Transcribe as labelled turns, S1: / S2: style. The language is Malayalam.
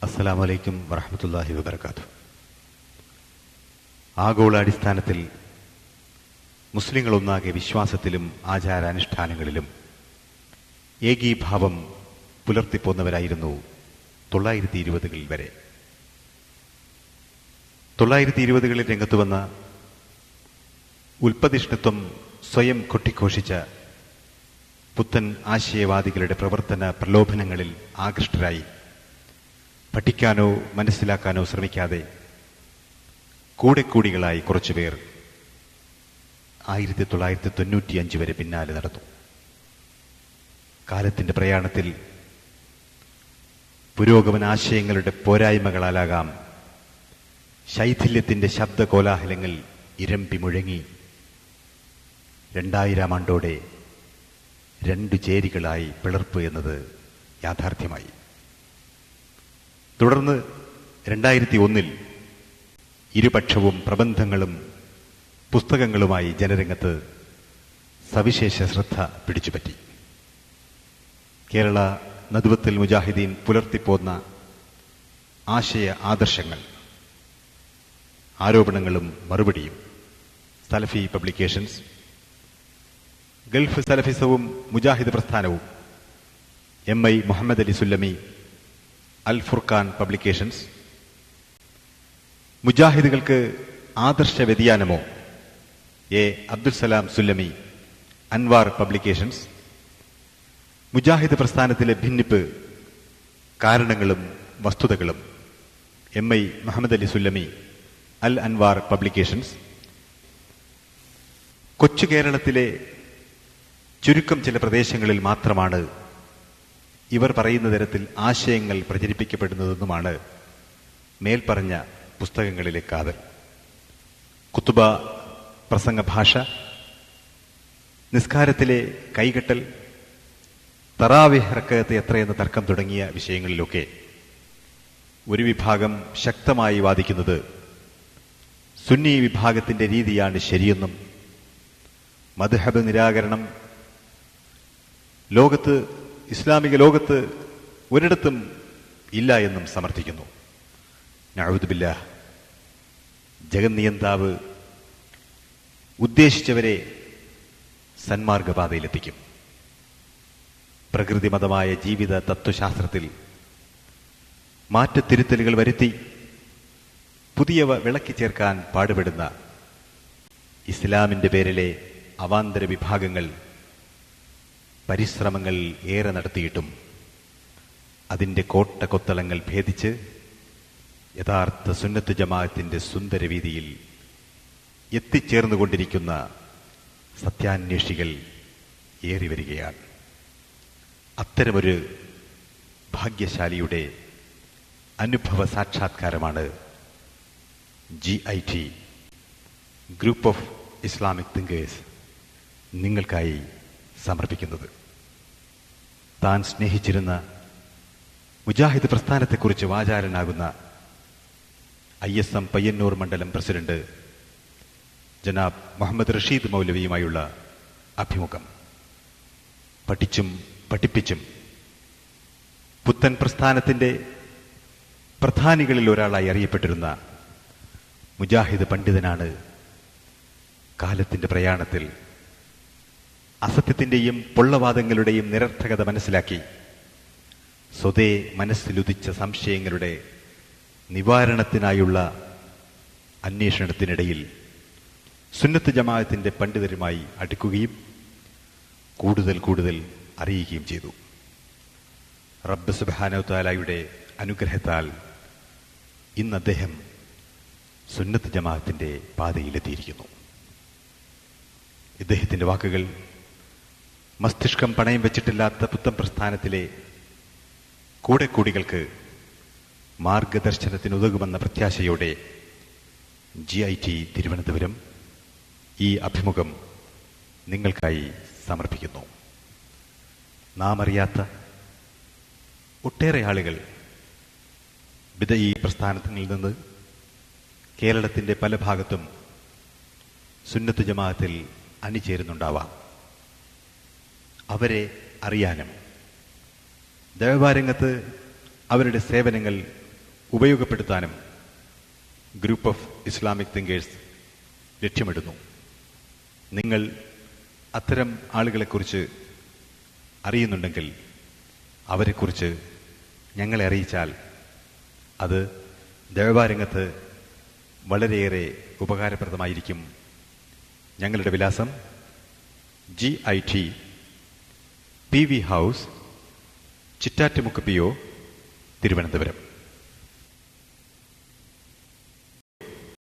S1: അസ്സലാമു അലൈക്കും വറഹ്മത്തുള്ളാഹി വബറകാതുഹു. ആഗോളാടിസ്ഥാനത്തിൽ മുസ്ലിങ്ങളൊന്നാകെ വിശ്വാസത്തിലും ആചാരാനുഷ്ഠാനങ്ങളിലും ഏകീഭാവം പുലർത്തിപ്പോന്നവരായിരുന്നു 920-കളിൽ വരെ. 920-കളിൽ രംഗത്തുവന്ന ഉൽപ്പതിഷ്ണത്വം സ്വയം കൊട്ടിഘോഷിച്ച പുത്തൻ ആശയവാദികളുടെ പ്രവർത്തന പ്രലോഭനങ്ങളിൽ ആകൃഷ്ടരായി പഠിക്കാനോ മനസ്സിലാക്കാനോ ശ്രമിക്കാതെ കൂടെക്കൂടികളായി കുറച്ചുപേർ 1995 വരെ പിന്നാലെ നടന്നു. കാലത്തിന്റെ പ്രയാണത്തിൽ പുരോഗമനാശയങ്ങളുടെ പോരായ്മകളാലാകാം ശൈഥില്യത്തിന്റെ ശബ്ദകോലാഹലങ്ങൾ ഇരമ്പി മുഴങ്ങി 2000 ആണ്ടോടെ 2 ചേരികളായി പിളർപ്പ് എന്നത് യാഥാർത്ഥ്യമായി. തുടർന്ന് 2001 ഇരുപക്ഷവും പ്രബന്ധങ്ങളും പുസ്തകങ്ങളുമായി ജനരംഗത്ത് സവിശേഷ ശ്രദ്ധ പിടിച്ചുപറ്റി. കേരള നദ്വത്തുൽ മുജാഹിദീൻ പുലർത്തിപ്പോന്ന ആശയ ആദർശങ്ങൾ, ആരോപണങ്ങളും മറുപടിയും, സലഫി പബ്ലിക്കേഷൻസ്, ഗൾഫ് സലഫിസവും മുജാഹിദ് പ്രസ്ഥാനവും, MI മുഹമ്മദ് അലി സുല്ലമി, അൽ ഫുർഖാൻ പബ്ലിക്കേഷൻസ്, മുജാഹിദുകൾക്ക് ആദർശ വ്യതിയാനമോ, അബ്ദുൽസലാം സുല്ലമി, അൻവാർ പബ്ലിക്കേഷൻസ്, മുജാഹിദ് പ്രസ്ഥാനത്തിലെ ഭിന്നിപ്പ് കാരണങ്ങളും വസ്തുതകളും, MI മുഹമ്മദ് അലി സുല്ലമി, അൽ അൻവാർ പബ്ലിക്കേഷൻസ്, കൊച്ചു കേരളത്തിലെ ചുരുക്കം ചില പ്രദേശങ്ങളിൽ മാത്രമാണ് ഇവർ പറയുന്ന തരത്തിൽ ആശയങ്ങൾ പ്രചരിപ്പിക്കപ്പെടുന്നതെന്നുമാണ് മേൽപ്പറഞ്ഞ പുസ്തകങ്ങളിലെ കാതൽ. കുത്തുബ പ്രസംഗ ഭാഷ, നിസ്കാരത്തിലെ കൈകെട്ടൽ, തറാവീഹ് റക്അത്ത് എത്രയെന്ന തർക്കം തുടങ്ങിയ വിഷയങ്ങളിലൊക്കെ ഒരു വിഭാഗം ശക്തമായി വാദിക്കുന്നത് സുന്നി വിഭാഗത്തിന്റെ രീതിയാണ് ശരിയെന്നും മദ്ഹബ് നിരാകരണം ഇസ്ലാമിക ലോകത്ത് ഒരിടത്തും ഇല്ല എന്നും സമർത്ഥിക്കുന്നു. നഊദു ബില്ലാഹ്. ജഗന്നിയന്താവ് ഉദ്ദേശിച്ചവരെ സന്മാർഗപാതയിലെത്തിക്കും. പ്രകൃതിമതമായ ജീവിത തത്വശാസ്ത്രത്തിൽ മാറ്റത്തിരുത്തലുകൾ വരുത്തി പുതിയവ വിളക്കി ചേർക്കാൻ പാടുപെടുന്ന ഇസ്ലാമിന്റെ പേരിലെ അവാന്തര വിഭാഗങ്ങൾ പരിശ്രമങ്ങൾ ഏറെ നടത്തിയിട്ടും അതിന്റെ കോട്ടകൊത്തളങ്ങൾ ഭേദിച്ച് യഥാർത്ഥ സുന്നത്ത് ജമാഅത്തിന്റെ സുന്ദരവീതിയിൽ എത്തിച്ചേർന്നുകൊണ്ടിരിക്കുന്ന സത്യാന്വേഷികൾ ഏറിവരികയാണ്. അത്തരമൊരു ഭാഗ്യശാലിയുടെ അനുഭവ സാക്ഷാത്കാരമാണ് GIT group of Islamic thinkers നിങ്ങൾക്കായി സമർപ്പിക്കുന്നത്. താൻ സ്നേഹിച്ചിരുന്ന മുജാഹിദ് പ്രസ്ഥാനത്തെക്കുറിച്ച് വാചാലനാകുന്ന ISM പയ്യന്നൂർ മണ്ഡലം പ്രസിഡന്റ് ജനാബ് മുഹമ്മദ് റഷീദ് മൗലവിയുമായുള്ള അഭിമുഖം. പഠിച്ചും പഠിപ്പിച്ചും പുത്തൻ പ്രസ്ഥാനത്തിന്റെ പ്രധാനികളിൽ ഒരാളായി അറിയപ്പെട്ടിരുന്ന മുജാഹിദ് പണ്ഡിതനാണ് കാലത്തിന്റെ പ്രയാണത്തിൽ അസത്യത്തിന്റെയും പൊള്ളവാദങ്ങളുടെയും നിരർത്ഥകത മനസ്സിലാക്കി സ്വതേ മനസ്സിലുദിച്ച സംശയങ്ങളുടെ നിവാരണത്തിനായുള്ള അന്വേഷണത്തിനിടയിൽ സുന്നത്ത് ജമാഅത്തിന്റെ പണ്ഡിതരുമായി അടുക്കുകയും കൂടുതൽ കൂടുതൽ അറിയുകയും ചെയ്തു. റബ്ബ് സുബ്ഹാനഹു തആലയുടെ അനുഗ്രഹത്താൽ ഇന്ന് അദ്ദേഹം സുന്നത്ത് ജമാഅത്തിന്റെ പാതയിലെത്തിയിരിക്കുന്നു. ഇദ്ദേഹത്തിന്റെ വാക്കുകൾ മസ്തിഷ്കം പണയം വെച്ചിട്ടില്ലാത്ത പുത്തൻ പ്രസ്ഥാനത്തിലെ കൂടെക്കൂടികൾക്ക് മാർഗദർശനത്തിനുതകുമെന്ന പ്രത്യാശയോടെ GIT തിരുവനന്തപുരം ഈ അഭിമുഖം നിങ്ങൾക്കായി സമർപ്പിക്കുന്നു. നാം അറിയാത്ത ഒട്ടേറെ ആളുകൾ ബിദ്ഈ പ്രസ്ഥാനത്തിൽ നിന്ന് കേരളത്തിന്റെ പല ഭാഗത്തും സുന്നത്ത് ജമാഅത്തിൽ അണിചേരുന്നുണ്ടാവാം. അവരെ അറിയാനും ദൈവരംഗത്ത് അവരുടെ സേവനങ്ങൾ ഉപയോഗപ്പെടുത്താനും ഗ്രൂപ്പ് ഓഫ് ഇസ്ലാമിക് തിങ്കേഴ്സ് ലക്ഷ്യമിടുന്നു. നിങ്ങൾ അത്തരം ആളുകളെക്കുറിച്ച് അറിയുന്നുണ്ടെങ്കിൽ അവരെക്കുറിച്ച് ഞങ്ങളെ അറിയിച്ചാൽ അത് ദേവാരംഗത്ത് വളരെയേറെ ഉപകാരപ്രദമായിരിക്കും. ഞങ്ങളുടെ വിലാസം GIT PV house, Chittattumukku PO, Thiruvananthapuram.